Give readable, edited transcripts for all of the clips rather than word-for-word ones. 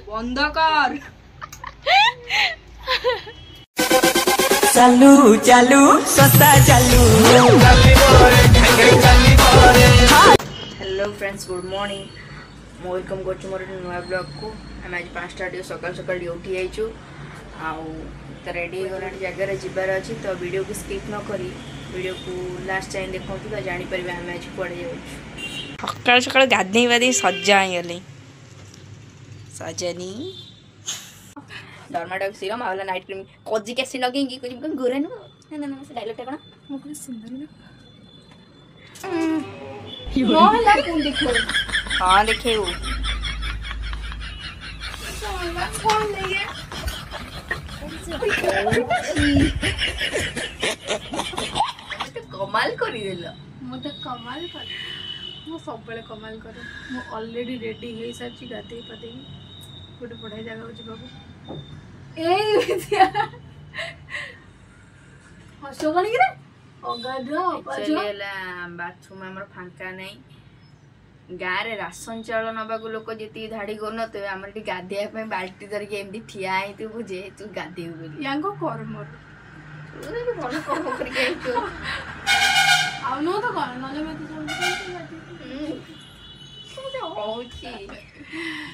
बंद कर चालू चालू सस्ता चालू। Hello friends good morning welcome कर मोर नुआ ब्लॉग को आम आज 5टा सकाल सकाल उठी आईचु तो रेडी गला जगार जबार अच्छी तो वीडियो को स्किप न करी वीडियो को लास्ट टाइम देखो तो जापर आम आज कड़े जाऊँ सकाल सकाल गाधे बाधे सजा गली सजनी डरमाटक सीरम आला नाइट क्रीम कोजिक एसिड लगेंगी कुछ गोरा नु ना से डायलॉग टा मो को सुंदर ना मोहला कौन देखो हां देखे वो कौन ले कमाल करी देला मत कमाल कर मो सब बेले कमाल कर मो ऑलरेडी रेडी हे साची गाते पते गोटे पढ़ाई जगह हो बाबू ए हसो कनी रे अगाधो चलेला बाथरूम हमर फांका नहीं गाँ रे राशन चाउल नबा को लोक जेती धाड़ी करन तो हमर टी गाधेया पे बाल्टी धर के एमदी ठिया है तू बुझे तू गाधे बोली यांगो कर्म तू भी मन कर्म कर के तू आ नो तो कर नले में तो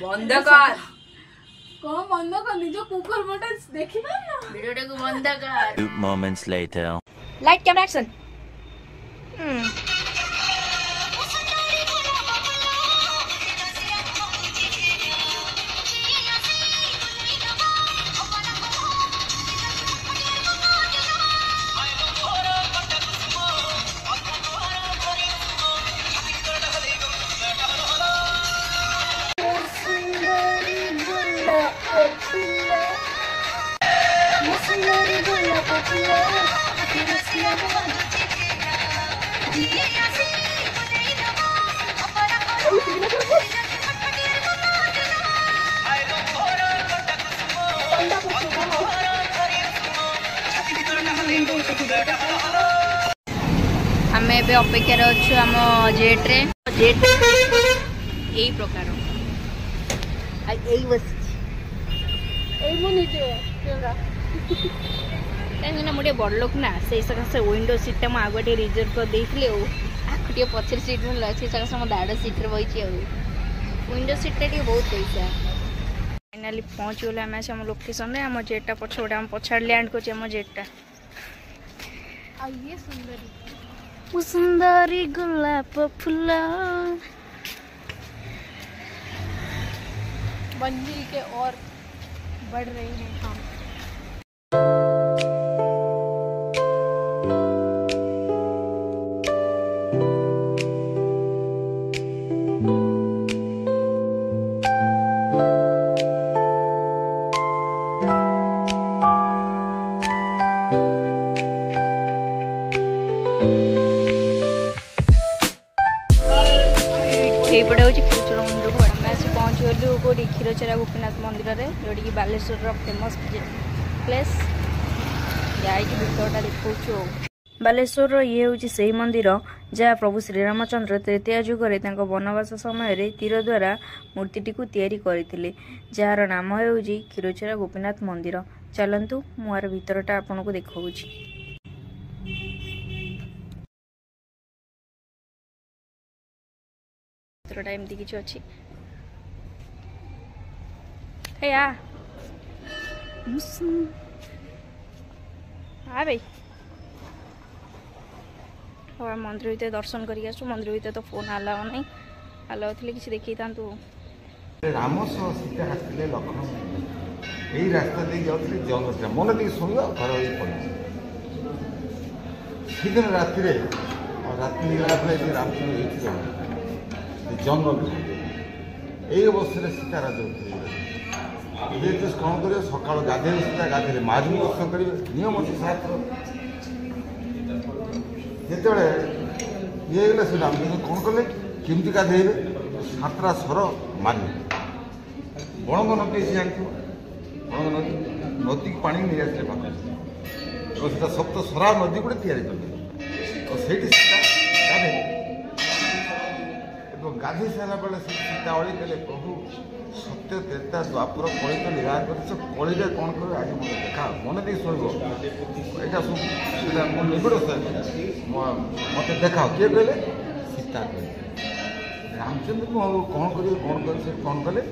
बंद कर को बंद कर निजो कुकर बटे देखि ना वीडियो को बंद कर 2 moments later light camera action आम ए अपेक्षार अच्छु आम जेट रे जेट यही प्रकार कहीं मोटे बड़ लोक ना से सकाशे विंडो सीटा मुझे आगे रिजर्व कर देती आगे पचर सीट मिलला से सकाशे मो दाड़ सीट रे बही विंडो सीटा टे बहुत पैसा फाइनाली पहुँच गले आम आम लोकेशन आम जेटा पछे आम पछाड़ लैंड कर जेटा ये सुंदरी सुंदरी गुलाब फूल मंजिल के और बढ़ रही हैं हम यहीपटे हूँ क्षीरचोरा मंदिर को आम पहुँच गलु कौटी क्षीरचोरा गोपीनाथ मंदिर में जोटी बालेश्वर फेमस प्लेस जाइए भितरटा देखा बालेश्वर ये हूँ से मंदिर जहाँ प्रभु श्रीरामचंद्र तृतीय जुगरे वनवास समय तीर द्वारा मूर्तिटी को तैयारी करते जार नाम हो क्षीरचोरा गोपीनाथ मंदिर चलतु मुझे भितरटा आपन को देखा एमती किसी अच्छी भाई मंदिर भितर दर्शन कर मंदिर भितर तो फोन आलाव नहीं आलाव थे कि देखी था राम सीता आसते लक्ष्मण यही रास्ता दे जाते जंगल मन टे शुण घर पड़े ठीक राति राति गला रामचंद्र जंगल यही अवस्था सीता राजा ये कौन कर सका गाधे सीता गाधे माजू दर्शन करेंगे नियम अच्छे शास्त्र जो ये गला से रामचंद्र कौन कले केमती गाधेबे सातटा स्वर माने बणंग नदी से जानते बणंग नदी नदी की पानी नहीं आसले पाते सप्त सरा नदी गोटे तैयारी कले से गाधे गाधे सारा बेले सीता अड़ी कले प्रभु सत्य ସତ୍ୟ ତ୍ରେତା ଦ୍ୱାପର କଳି ତ ନିରାହ କରିଛ କଳିରେ କ'ଣ କରିବ ଆଜି ମୋତେ ଦେଖା ମନେ ଦେଇ ଶୋଇବ ଏଇଟା ସବୁ ଏଇଟା ମୋ ନିବିଡ଼ ମୋତେ ଦେଖାଅ କିଏ କହିଲେ ସୀତା କହିଲେ ରାମଚନ୍ଦ୍ର କ'ଣ କରିବେ ସେ କ'ଣ କଲେ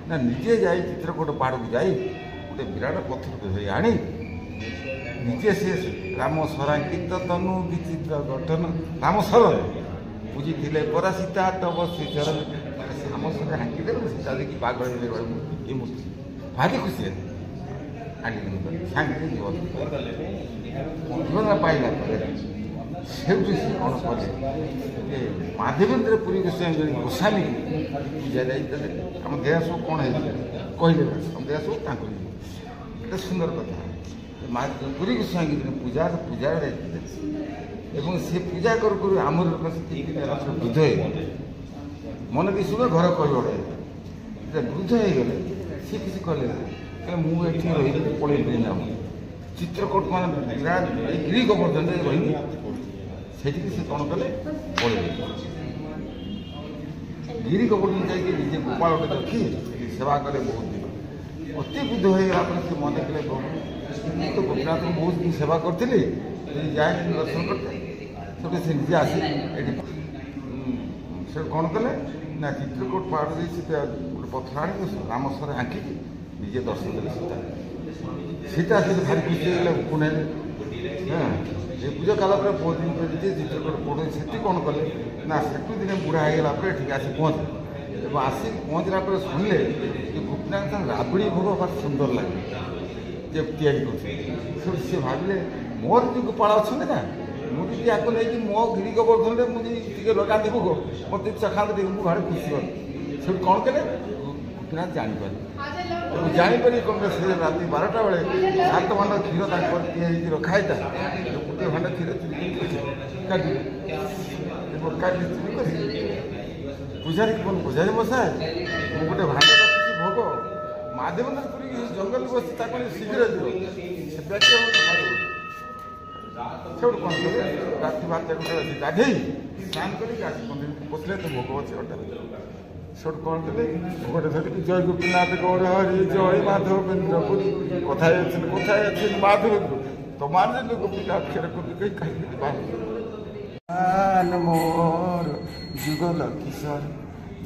ନା ନିଜେ ଯାଇ ଚିତ୍ରକୂଟ ପାହାଡ଼କୁ ଯାଇ ଗୋଟେ ବିରାଟ ପଥର ଧରି ଆଣି ନିଜେ ସେ ରାମ ସରାଙ୍କିତ ତନୁ ବିଚିତ୍ର ଗଠନ ରାମ ସର ବୁଝିଥିଲେ ପରା ସୀତା ତବ ଶ୍ରୀ ଚରଣ ରାମ ସରେ ଆଙ୍କିଦେଲେ ସୀତା ଦେଖି ପାଗଳ ହେଲେ ଏ ମୂର୍ତ୍ତି ଭାରି ଖୁସି ହେଲେ ଆଣିଲି ସାଙ୍ଗରେ ଜୀବନ ପାଇଲା ପରେ ସେଉଠୁ ସେ କ'ଣ କଲେ ଯେ ମାଧବେନ୍ଦ୍ର ପୁରୀ ଗୋସ୍ୱାମୀ ଜଣେ ଗୋସ୍ୱାମୀ ପୂଜା ଯାଇଥିଲେ ଆମ ଦେହ ସବୁ କ'ଣ ହେଇଥିଲା କହିଲେ ଆମ ଦେହ ସବୁ ତାଙ୍କ ଏଟା ସୁନ୍ଦର କଥା ପୁରୀ ଗୋସ୍ୱାମୀ ଜଣେ ପୂଜାରେ ଯାଇଥିଲେ ଏବଂ ସେ ପୂଜା କରୁ କରୁ ଆମର ଲୋକ ବୃଦ୍ଧ ହେଇଗଲେ ମନେ ଦେଇ ଶୁଣ ଘର କହିବଡ଼େ ବୃଦ୍ଧ ହେଇଗଲେ ସେ କିଛି କଲେ ନା ମୁଁ ଏଠି ରହିବି ପଳେଇବି ନା ଚିତ୍ରକୂଟ ମାନେ ବିରାଟ ଏଇ ଗିରି ଗୋବର୍ଦ୍ଧନରେ ରହିବି ସେଠିକି ସେ କ'ଣ କଲେ ପଳେଇବେ ଗିରି ଗୋବର୍ଦ୍ଧନ ଯାଇକି ନିଜେ ଗୋପାଳ ଗୋଟେ ରଖି ସେବା କଲେ ବହୁତ ଦିନ ଅତି ବୃଦ୍ଧ ହେଇଗଲା ପରେ ସେ ମନେ କଲେ ମୁଁ ତ ଗୋପୀନାଥଙ୍କୁ ବହୁତ ଦିନ ସେବା କରିଥିଲି ଯଦି ଯାଏ ଦର୍ଶନ କରିତେ ସେଠି ସେ ନିଜେ ଆସି ଏଠି ସେ କ'ଣ କଲେ ନା ଚିତ୍ରକୂଟ ପାହାଡ଼ ଦେଇ ସେ ଗୋଟେ ପଥର ଆଣିକି ରାମସରେ ଆଙ୍କିକି ନିଜେ ଦର୍ଶନ ଦେଲେ ସୀତା ସେ ଭାରି ଖୁସି ହେଇଗଲେ ପୁଣେଇଲେ ଏ ପୂଜା କଲା ପରେ ବହୁତ ଦିନ ପରେ ନିଜେ ଚିତ୍ରକୂଟ ପଢ଼େ ସେଠି କ'ଣ କଲେ ନା ସେଠୁ ଦିନେ ବୁଢ଼ା ହେଇଗଲା ପରେ ଏଠିକି ଆସି ପହଞ୍ଚିଲେ ଏବଂ ଆସିକି ପହଞ୍ଚିଲା ପରେ ଶୁଣିଲେ ଯେ ଗୋପୀନାଥ ରାବଡ଼ି ଭୋଗ ଭାରି ସୁନ୍ଦର ଲାଗେ ଯେ ତିଆରି କରୁଥିଲେ ସେଠୁ ସେ ଭାବିଲେ ମୋର ଯେଉଁ ଗୋପାଳ ଅଛନ୍ତି ନା ମୁଁ ଯଦି ୟାକୁ ନେଇକି ମୋ ଗିରି ଗୋବର୍ଦ୍ଧନରେ ମୁଁ ଯଦି ଟିକେ ଲଗାନ୍ତି ଭୋଗ ମୋତେ ଚଖାନ୍ତି ଟିକେ ମୁଁ ଭାରି ଖୁସି କଲି ସେଠୁ କ'ଣ କଲେ ଗୋପୀନାଥ ଜାଣିପାରିଲେ ଏବଂ ଜାଣିପାରି କ'ଣ ସେ ରାତି 12ଟା ବେଳେ 7 ଖଣ୍ଡ କ୍ଷୀର ତାଙ୍କର ତିଆରି ରଖା ହେଇଥାଏ ଗୋଟିଏ ଖଣ୍ଡ କ୍ଷୀର କାଟିଲେ କାଟି କରି ପୂଜାରୀ ପୂଜାରୀ ମଶାଏ ମୁଁ ଗୋଟେ ଭାଣ୍ଡ ରଖିଛି ଭୋଗ ମାଧବେନ୍ଦ୍ର ପୁରୀ ଜଙ୍ଗଲ ବସି ତାକୁ ଶୀଘ୍ର ଯିବ ସେ ବ୍ୟକ୍ତି ସେଠୁ କ'ଣ କଲେ ରାତି 12ଟା ଗୋଟେ ଗାଧେଇ ସ୍ନାନ କରି ଗାଧି ବସିଲେ ତ ଭୋଗ ଅଛି ଅଟା ସେଠୁ କ'ଣ କଲେ ଭୋଗଟେ ଧରିକି ଜୟ ଗୋପୀନାଥ ଗୌର ହରି ଜୟ ମାଧବେନ୍ଦ୍ର ପୁରୀ কথায় আছেন মাধবেন্দ্র তোমার জন্য গোপীনাথ খেলা করতে কই কাহিনী মোর যুগল কিশোর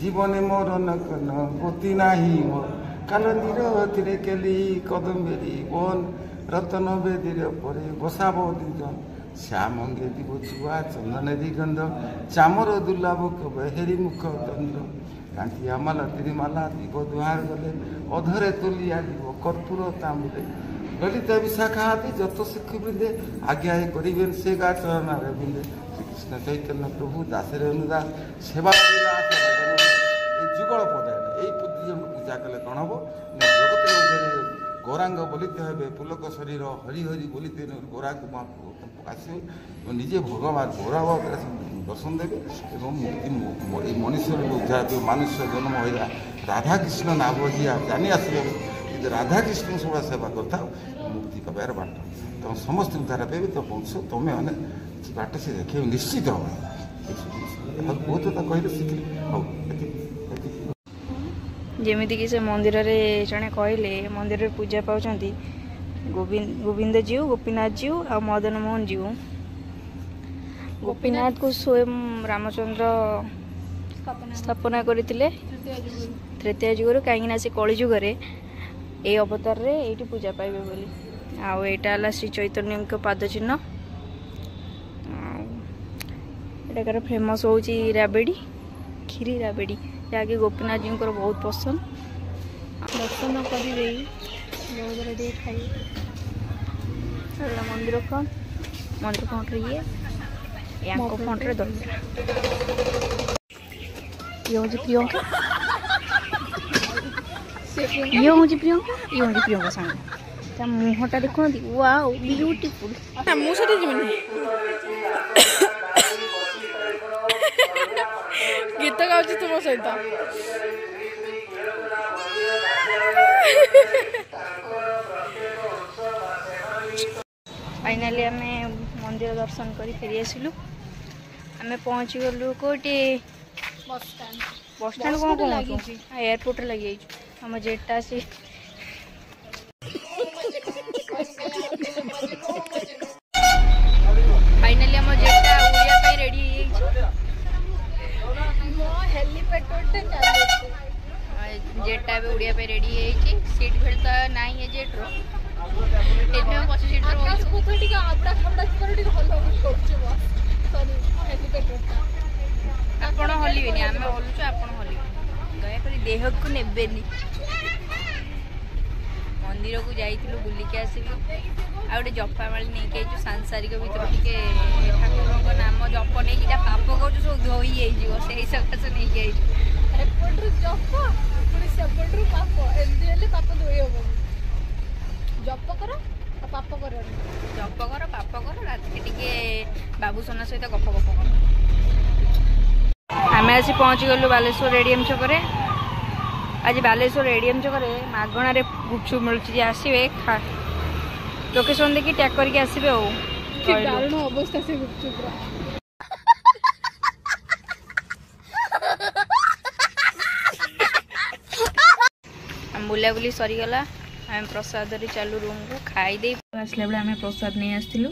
জীবনে মোর নকন গতি নাহি মোর কালন্দির তীরে কেলি কদম্বেরি বন রতন বেদির পরে বসাব দুজন শ্যামঙ্গে দিব ছুয়া চন্দনে দিগন্ধ চামর দুর্লভ কবে হেরি মুখ চন্দ্র গাঁঠিয়া মালা তিরিমালা দিব দুয়ার গলে অধরে তুলিয়া দিব কর্পূর তাম্বুলে ললিতা বিশাখা আদি যত শিক্ষু বৃন্দে আজ্ঞা করিবেন সে গা চরণারে বৃন্দে শ্রীকৃষ্ণ চৈতন্য প্রভু দাসের অনুদাস সেবা এই যুগল পদে এই দুজন পূজা কলে କ'ଣ ହବ ନା ଜଗତରେ ମଧ୍ୟରେ ଗୌରାଙ୍ଗ ବୋଲିତେ ହେବେ ପୁଲକ ଶରୀର ହରି ହରି ବୋଲିତେ ଗୌରାଙ୍ଗ ଆସିବେ ନିଜେ ଭଗବାନ ଗୌରବ ଦର୍ଶନ ଦେବେ ଏବଂ ଏଇ ମଣିଷରୁ ଉଦ୍ଧାର ମନୁଷ୍ୟ ଜନ୍ମ ହୋଇଲା ରାଧାକୃଷ୍ଣ ନାମ ଯିଆ ଜାଣି ଆସିବେ କିନ୍ତୁ ରାଧାକୃଷ୍ଣ ସବୁବେଳେ ସେବା କରିଥାଉ ମୁକ୍ତି ପାଇବାର ବାଟ ତମେ ସମସ୍ତେ ଉଦ୍ଧାର ପାଇବେ ତ ବଂଶ ତମେ ମାନେ ବାଟ ସେ ଦେଖିବେ ନିଶ୍ଚିତ ହେବ ବହୁତ ତ କହିଲେ ଶିଖିଲି ହଉ ଯେମିତିକି ସେ ମନ୍ଦିରରେ ଜଣେ କହିଲେ ମନ୍ଦିରରେ ପୂଜା ପାଉଛନ୍ତି ଗୋବିନ୍ଦ ଜୀଉ ଗୋପୀନାଥ ଜୀଉ ଆଉ ମଦନ ମୋହନ ଜୀଉ ଗୋପୀନାଥକୁ ସ୍ୱୟଂ ରାମଚନ୍ଦ୍ର ସ୍ଥାପନା କରିଥିଲେ ତୃତୀୟ ଯୁଗରୁ କାହିଁକିନା ସେ କଳି ଯୁଗରେ ଏଇ ଅବତାରରେ ଏଇଠି ପୂଜା ପାଇବେ ବୋଲି ଆଉ ଏଇଟା ହେଲା ଶ୍ରୀ ଚୈତନ୍ୟଙ୍କ ପାଦ ଚିହ୍ନ ଏଟାକାର ଫେମସ୍ ହେଉଛି ରାବେଡ଼ି କ୍ଷୀରି ରାବେଡ଼ି ଯାହାକି ଗୋପୀନାଥ ଜୀଙ୍କର ବହୁତ ପସନ୍ଦ ଦର୍ଶନ କରିଦେଇ ଯୋଉରେ ଟିକେ ଖାଇ ମନ୍ଦିର ଫ୍ରଣ୍ଟରେ ୟାଙ୍କ ଫ୍ରଣ୍ଟରେ ଦହିବରା ଇଏ ହେଉଛି ପ୍ରିୟଙ୍କା ଇଏ ହେଉଛି ପ୍ରିୟଙ୍କା ସାଙ୍ଗ ତା ମୁହଁଟା ଦେଖୁନାହାନ୍ତି ୱାଓ ବିୟୁଟିଫୁଲ ମୁଁ ସେଠି ଯିବିନି ଗୀତ ଗାଉଛି ତୁମ ସହିତ फाइनाली आम मंदिर दर्शन कर फेरी आसिलु आम पहुँचीगलु कौटी बस स्टैंड कौन एयरपोर्ट लगी आम जेटा आसी फाइनाली आम जेटा उड़िया रेडी जेटा भी उड़िया रेडी सीट बेल्ट तो ना है जेट्रो पछ सीट आपण हलिबेनि आम हलुचु आपण हलिबे दयाक देह को नेबेनि मंदिर को जाइलु बुलिक आसलु आ गोटे जपामाली नहीं के सांसारिक भर टे ठाकुर नाम जप नहीं जहाँ पाप कर सब धोई से सकाश नहीं जप कर पाप कर रात टे बाबू सोना सहित गप गप कर आम आसी पहुँची गलु बालेश्वर एडीएम छक आज बालेश्वर एडीएम छक मागणार गुपचुप मिलूँ आसवे लोकेशन देखिए टैग करके आसवे दारुण अवस्था से गुपचुप बुलाबुली सरीगला आम प्रसाद चलू रूम को खाई आसला बेले आम प्रसाद नहीं आसलु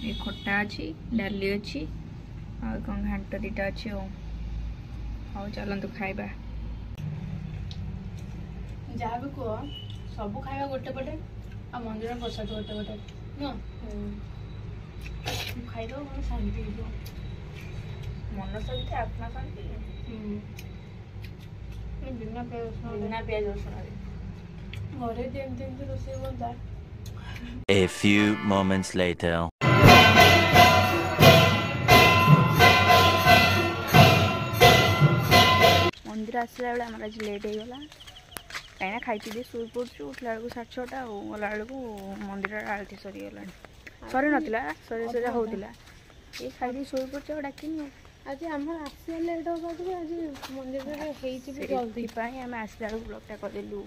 ये खट्टा अच्छी डाली अच्छी कौन घाट दीटा अच्छी हाँ चलतु खाइबा जहाँ भी कह सब खाଇବା गोटे पटे आ मंदिर प्रसाद गोटे पटे नुह खाइद मन शांति मन शांति आत्मा शांति बिना प्याज रसुण घरे जमी रोषे बनता A few moments later. मंदिर आसला बेले आम आज लेट हो गला कहीं खाई पी शोई पड़ू उठला बेलू 6:30 गला बेलू मंदिर आलती सरीगला सरी नाला सरी सरी होता ये खाई शोई पड़े डाक आज आम आसा लेट हो आज मंदिर जल्दी आम आसला ब्लॉगटा करदेलु